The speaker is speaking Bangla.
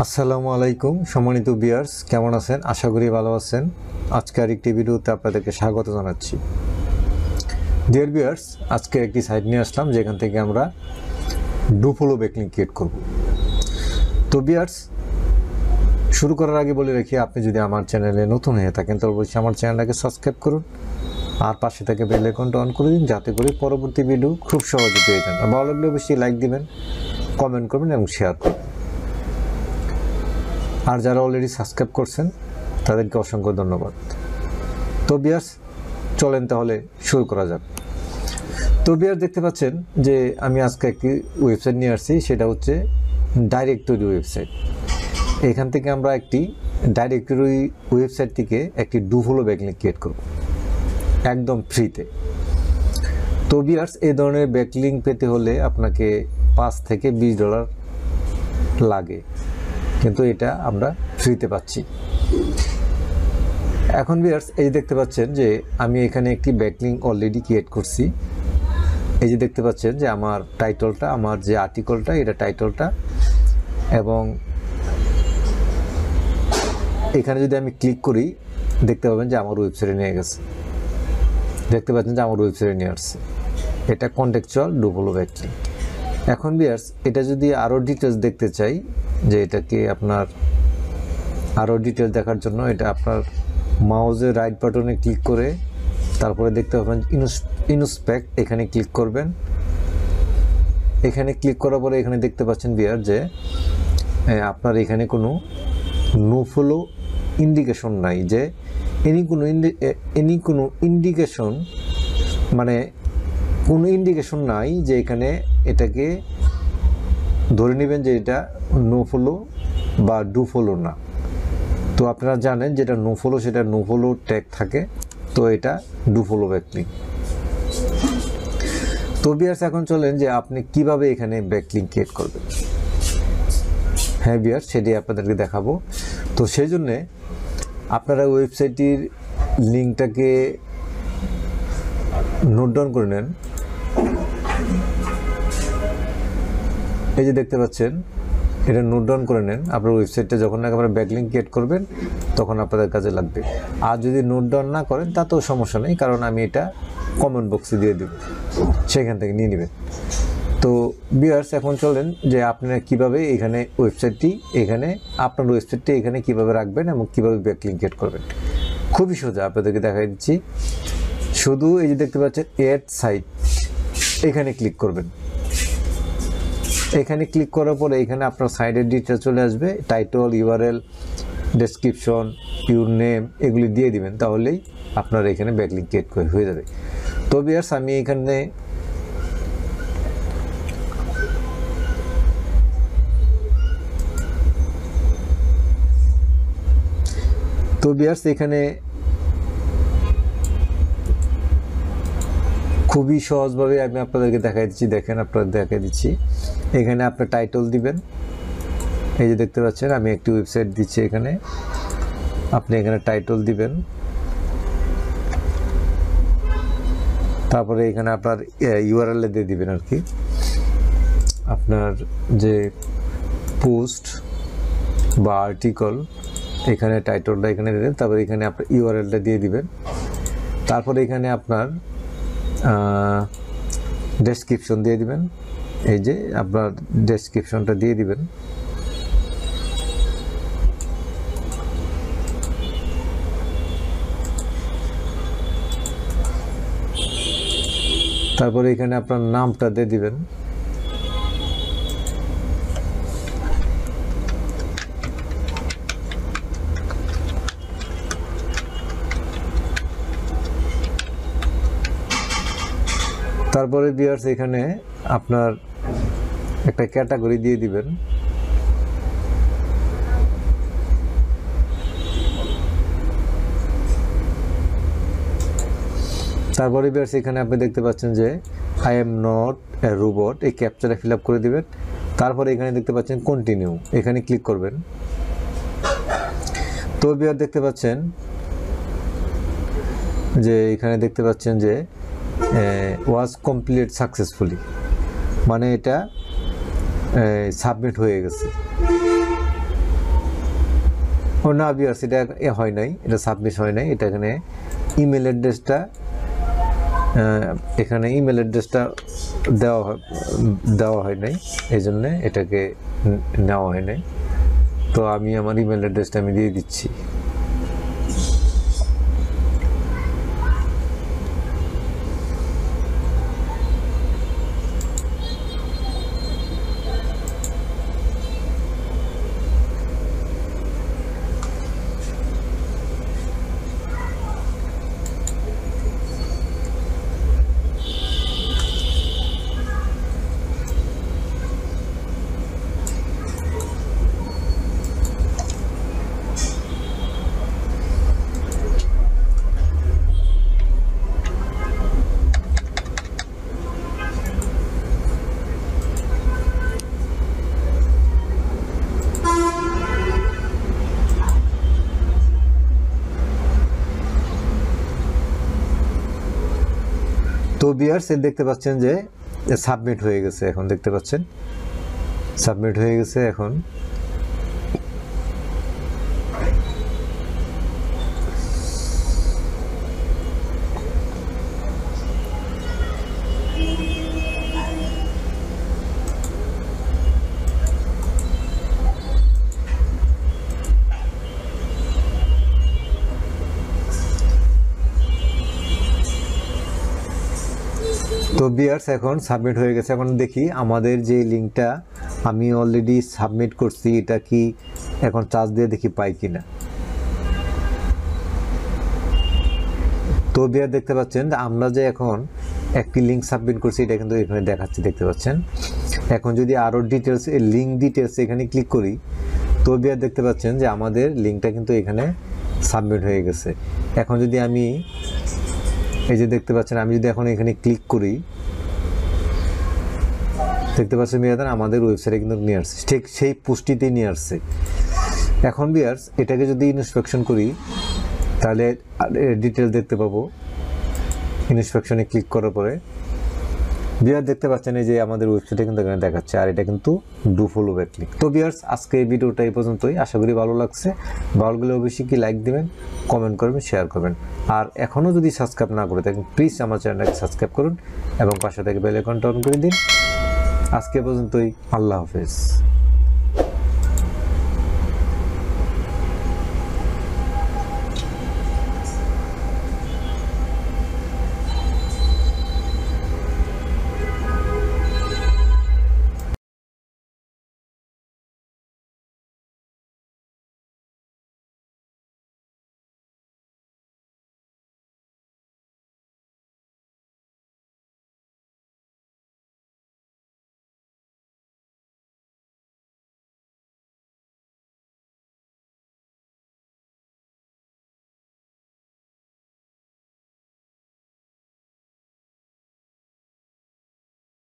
আসসালামু আলাইকুম সম্মানিত ভিউয়ার্স, কেমন আছেন? আশা করি ভালো আছেন। আজকে আরেকটি ভিডিওতে আপনাদেরকে স্বাগত জানাচ্ছি। ডিয়ার ভিউয়ার্স, আজকে একটি সাইট নিয়ে আসলাম যেখান থেকে আমরা ডুফলো ব্যাকলিঙ্ক ক্রিয়েট করব। তো ভিউয়ার্স, শুরু করার আগে বলে রাখি, আপনি যদি আমার চ্যানেলে নতুন হয়ে থাকেন তবে অবশ্যই আমার চ্যানেলটাকে সাবস্ক্রাইব করুন আর পাশে থেকে বেল আইকনটা অন করে দিন, যাতে করে পরবর্তী ভিডিও খুব সহজে পেয়ে যান। আর ভালো লাগলে অবশ্যই লাইক দিবেন, কমেন্ট করবেন এবং শেয়ার করবেন। আর যারা অলরেডি সাবস্ক্রাইব করছেন তাদেরকে অসংখ্য ধন্যবাদ। তো ভিউয়ার্স, চলেন তাহলে শুরু করা যাক। তো ভিউয়ার্স, দেখতে পাচ্ছেন যে আমি আজকে একটি ওয়েবসাইট নিয়ে আসছি, সেটা হচ্ছে ডাইরেক্টরি ওয়েবসাইট। এখান থেকে আমরা একটি ডাইরেক্টরি ওয়েবসাইট থেকে একটি ডুফলো ব্যাকলিঙ্ক ক্রিয়েট করব একদম ফ্রিতে। তো ভিউয়ার্স, এই ধরনের ব্যাকলিঙ্ক পেতে হলে আপনাকে $5 থেকে $20 লাগে, কিন্তু এটা আমরা ফ্রিতে পাচ্ছি। এখন ভিউয়ার্স, এই দেখতে পাচ্ছেন যে আমি এখানে একটি ব্যাকলিঙ্ক অলরেডি ক্রিয়েট করছি। এই যে দেখতে পাচ্ছেন যে আমার টাইটেলটা, আমার যে আর্টিকেলটা, এটা টাইটেলটা, এবং এখানে যদি আমি ক্লিক করি দেখতে পাবেন যে আমার ওয়েবসাইটে নিয়ে গেছে। দেখতে পাচ্ছেন যে আমার ওয়েবসাইটে নিয়ে আসছে। এটা কন্টেক্সচুয়াল ডুফলো ব্যাকলিঙ্ক। এখন ভিউয়ার্স, এটা যদি আরও ডিটেলস দেখতে চাই, যে এটাকে আপনার আরও ডিটেলস দেখার জন্য এটা আপনার মাউসের রাইট বাটনে ক্লিক করে তারপরে দেখতে পাবেন ইনস্পেক্ট, এখানে ক্লিক করবেন। এখানে ক্লিক করার পরে এখানে দেখতে পাচ্ছেন ভিউয়ার যে আপনার এখানে কোনো নো ফলো ইন্ডিকেশন নাই, যে কোনো ইন্ডিকেশন, মানে কোনো ইন্ডিকেশন নাই যে এখানে এটাকে ধরে নেবেন যে এটা নো ফলো বা ডু ফলো না। তো আপনারা জানেন যেটা নো ফলো, সেটা নো ফলো ট্যাগ থাকে, তো এটা ডু ফলো ব্যাকলিঙ্ক। তো ভিউয়ার্স, এখন চলেন যে আপনি কিভাবে এখানে ব্যাকলিঙ্ক ক্রিয়েট করবেন। হ্যাঁ ভিউয়ার্স, সেটি আপনাদেরকে দেখাবো। তো সেই জন্যে আপনারা ওয়েবসাইটটির লিঙ্কটাকে নোট ডাউন করে নেন। এই যে দেখতে পাচ্ছেন, এটা নোট ডাউন করে নেন। আপনার ওয়েবসাইটটা যখন আপনারা ব্যাকলিঙ্ক ক্রিয়েট করবেন তখন আপনাদের কাজে লাগবে। আর যদি নোট ডাউন না করেন তাতেও সমস্যা নেই, কারণ আমি এটা কমেন্ট বক্সে দিয়ে দেব, সেখান থেকে নিয়ে নেবেন। তো ভিউয়ার্স, এখন চলেন যে আপনারা কীভাবে এখানে আপনার ওয়েবসাইটটি এখানে কীভাবে রাখবেন এবং কীভাবে ব্যাকলিঙ্ক ক্রিয়েট করবেন। খুবই সোজা, আপনাদেরকে দেখাই দিচ্ছি। শুধু এই যে দেখতে পাচ্ছেন এড সাইট, এখানে ক্লিক করবেন। এখানে ক্লিক করার পরে এখানে আপনার সাইডের ডিটেলস চলে আসবে, title, URL, description, your name, এগুলি দিয়ে দিবেন, তাহলেই আপনার এখানে ব্যাকলিঙ্ক ক্রিয়েট হয়ে যাবে। তো ভিউয়ার্স, আমি এখানে খুবই সহজভাবে আমি আপনাদেরকে দেখাই দিচ্ছি। দেখেন, আপনাদের দেখাই দিচ্ছি। এখানে আপনার টাইটেল দিবেন। এই যে দেখতে পাচ্ছেন আমি একটি ওয়েবসাইট দিচ্ছি, এখানে আপনি এখানে টাইটেল দিবেন। তারপরে এখানে আপনার ইউআরএল দিয়ে দিবেন আর কি, আপনার যে পোস্ট বা আর্টিকেল, এখানে টাইটেলটা এখানে দিবেন। তারপরে এখানে আপনার ইউআরএলটা দিয়ে দিবেন। তারপরে এখানে আপনার ডেসক্রিপশন দিয়ে দিবেন। এই যে আপনার ডেসক্রিপশনটা দিয়ে দিবেন। তারপরে এখানে আপনার নামটা দিয়ে দিবেন। তারপরে ভিউয়ার্স, এখানে আপনার একটা ক্যাটাগরি দিয়ে দিবেন। তারপরে ভিউয়ার্স, এখানে আপনি দেখতে পাচ্ছেন যে I am not a robot, এই ক্যাপচাটা ফিল আপ করে দিবেন। তারপরে এখানে দেখতে পাচ্ছেন কন্টিনিউ, এখানে ক্লিক করবেন। তো ভিউয়ার দেখতে পাচ্ছেন যে এখানে দেখতে পাচ্ছেন যে ওয়াজ কমপ্লিট সাকসেসফুলি, মানে এটা সাবমিট হয়ে গেছে। ও না ভিউয়ার্স, এটা হয় নাই, এটা সাবমিট হয় নাই। এটা এখানে ইমেল অ্যাড্রেসটা দেওয়া হয় নাই, এই জন্যে এটাকে নেওয়া হয় নাই। তো আমি আমার ইমেল অ্যাড্রেসটা আমি দিয়ে দিচ্ছি। তো ভিউয়ার্স, দেখতে পাচ্ছেন যে সাবমিট হয়ে গেছে। এখন দেখতে পাচ্ছেন সাবমিট হয়ে গেছে। এখন তো ভিউয়ার্স, এখন সাবমিট হয়ে গেছে। এখন দেখি আমাদের যে লিঙ্কটা আমি অলরেডি সাবমিট করছি, এটা কি এখন চার্জ দিয়ে দেখি পাই কিনা। তো ভিউয়ার দেখতে পাচ্ছেন আমরা যে এখন একটি লিঙ্ক সাবমিট করছি, এটা কিন্তু এখানে দেখাচ্ছে, দেখতে পাচ্ছেন। এখন যদি আরও ডিটেলস, লিঙ্ক ডিটেলস এখানে ক্লিক করি, তো ভিউয়ার দেখতে পাচ্ছেন যে আমাদের লিঙ্কটা কিন্তু এখানে সাবমিট হয়ে গেছে। এখন যদি আমি এই যে দেখতে পাচ্ছেন, আমি যদি এখন এখানে ক্লিক করি, দেখতে পাচ্ছেন ভিউয়ার আমাদের ওয়েবসাইটে কিন্তু নিয়ে আসছে, ঠিক সেই পোস্টটিতেই নিয়ে আসছে। এখন ভিউয়ার্স, এটাকে যদি ইন্সপেকশন করি তাহলে ডিটেল দেখতে পাবো। ইন্সপেকশনে ক্লিক করার পরে ভিউয়ার দেখতে পাচ্ছেন এই যে আমাদের ওয়েবসাইটে কিন্তু এখানে দেখাচ্ছে, আর এটা কিন্তু ডু ফলো ব্যাকলিঙ্ক। তো ভিউয়ার্স, আজকে এই ভিডিওটা এই পর্যন্তই। আশা করি ভালো লাগছে। ভালো লাগলে অবশ্যই কি লাইক দিবেন, কমেন্ট করবেন, শেয়ার করবেন। আর এখনও যদি সাবস্ক্রাইব না করে থাকেন, প্লিজ আমার চ্যানেলটাকে সাবস্ক্রাইব করুন এবং পাশে থেকে বেল আইকনটা অন করে দিন। আজকে পর্যন্তই। আল্লাহ হাফেজ।